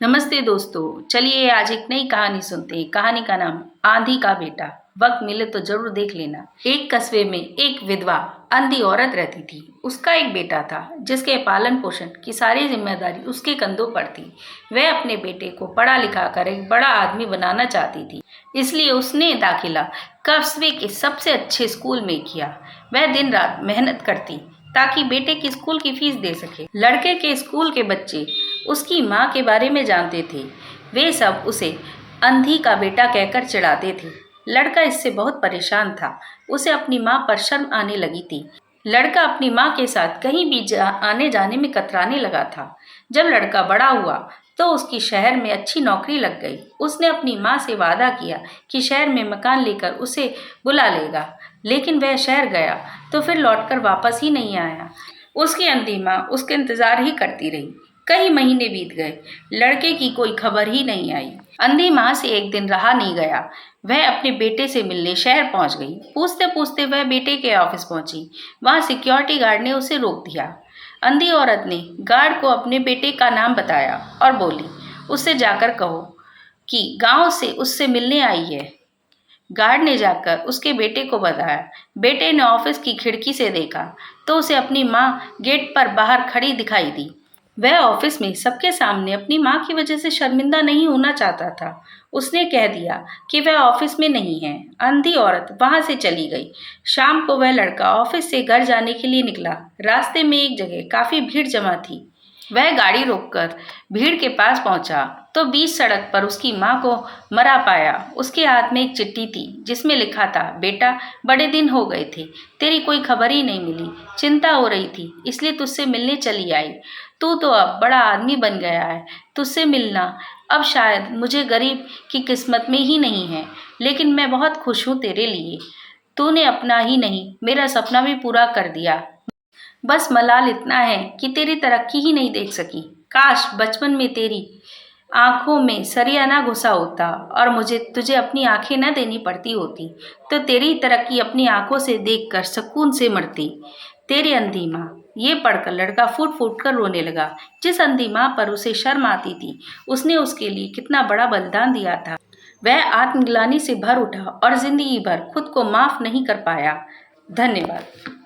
नमस्ते दोस्तों, चलिए आज एक नई कहानी सुनते हैं। कहानी का नाम आंधी का बेटा। वक्त मिले तो जरूर देख लेना। एक कस्बे में एक विधवा अंधी औरत रहती थी। उसका एक बेटा था जिसके पालन पोषण की सारी जिम्मेदारी उसके कंधों पर थी। वह अपने बेटे को पढ़ा लिखा कर एक बड़ा आदमी बनाना चाहती थी, इसलिए उसने दाखिला कस्बे के सबसे अच्छे स्कूल में किया। वह दिन रात मेहनत करती ताकि बेटे की स्कूल की फीस दे सके। लड़के के स्कूल के बच्चे उसकी माँ के बारे में जानते थे। वे सब उसे अंधी का बेटा कहकर चिढ़ाते थे। लड़का इससे बहुत परेशान था। उसे अपनी माँ पर शर्म आने लगी थी। लड़का अपनी माँ के साथ कहीं भी आने जाने में कतराने लगा था। जब लड़का बड़ा हुआ तो उसकी शहर में अच्छी नौकरी लग गई। उसने अपनी माँ से वादा किया कि शहर में मकान लेकर उसे बुला लेगा, लेकिन वह शहर गया तो फिर लौटकर वापस ही नहीं आया। उसकी अंधी माँ उसके इंतजार ही करती रही। कई महीने बीत गए, लड़के की कोई खबर ही नहीं आई। अंधी माँ से एक दिन रहा नहीं गया। वह अपने बेटे से मिलने शहर पहुंच गई। पूछते पूछते वह बेटे के ऑफिस पहुंची। वहां सिक्योरिटी गार्ड ने उसे रोक दिया। अंधी औरत ने गार्ड को अपने बेटे का नाम बताया और बोली, उससे जाकर कहो कि गांव से उससे मिलने आई है। गार्ड ने जाकर उसके बेटे को बताया। बेटे ने ऑफिस की खिड़की से देखा तो उसे अपनी माँ गेट पर बाहर खड़ी दिखाई दी। वह ऑफिस में सबके सामने अपनी माँ की वजह से शर्मिंदा नहीं होना चाहता था। उसने कह दिया कि वह ऑफिस में नहीं है। अंधी औरत वहां से चली गई। शाम को वह लड़का ऑफिस से घर जाने के लिए निकला। रास्ते में एक जगह काफी भीड़ जमा थी। वह गाड़ी रोककर भीड़ के पास पहुंचा तो बीच सड़क पर उसकी माँ को मरा पाया। उसके हाथ में एक चिट्ठी थी जिसमें लिखा था, बेटा बड़े दिन हो गए थे, तेरी कोई खबर ही नहीं मिली। चिंता हो रही थी इसलिए तुझसे मिलने चली आई। तू तो अब बड़ा आदमी बन गया है, तुझसे मिलना अब शायद मुझे गरीब की किस्मत में ही नहीं है, लेकिन मैं बहुत खुश हूँ तेरे लिए। तूने अपना ही नहीं मेरा सपना भी पूरा कर दिया। बस मलाल इतना है कि तेरी तरक्की ही नहीं देख सकी। काश बचपन में तेरी आंखों में सरिया ना घुसा होता और मुझे तुझे अपनी आंखें न देनी पड़ती होती, तो तेरी तरक्की अपनी आंखों से देखकर सुकून से मरती। तेरी अंधी माँ। ये पढ़कर लड़का फूट फूट कर रोने लगा। जिस अंधी माँ पर उसे शर्म आती थी, उसने उसके लिए कितना बड़ा बलिदान दिया था। वह आत्मग्लानि से भर उठा और जिंदगी भर खुद को माफ नहीं कर पाया। धन्यवाद।